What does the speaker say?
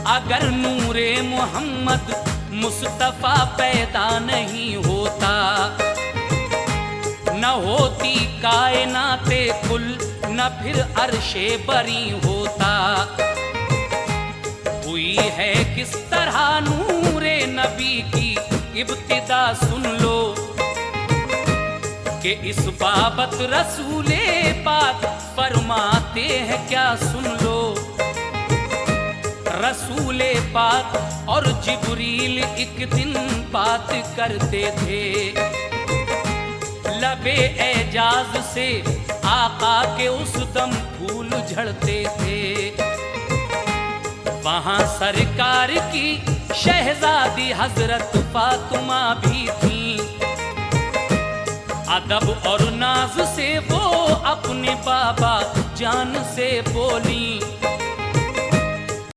अगर नूरे मोहम्मद मुस्तफा पैदा नहीं होता, न होती कायनाते कुल, न फिर अर्शे बरी होता। हुई है किस तरह नूरे नबी की इब्तिदा सुन लो, कि इस बाबत रसूले पाक फरमाते हैं क्या सुन लो। रसूले पाक और जिब्रील एक दिन बात करते थे, लबे एजाज से आका के उस दम फूल झड़ते थे। वहां सरकार की शहजादी हजरत फातिमा भी थी, अदब और नाज से वो अपने बाबा जान से बोली,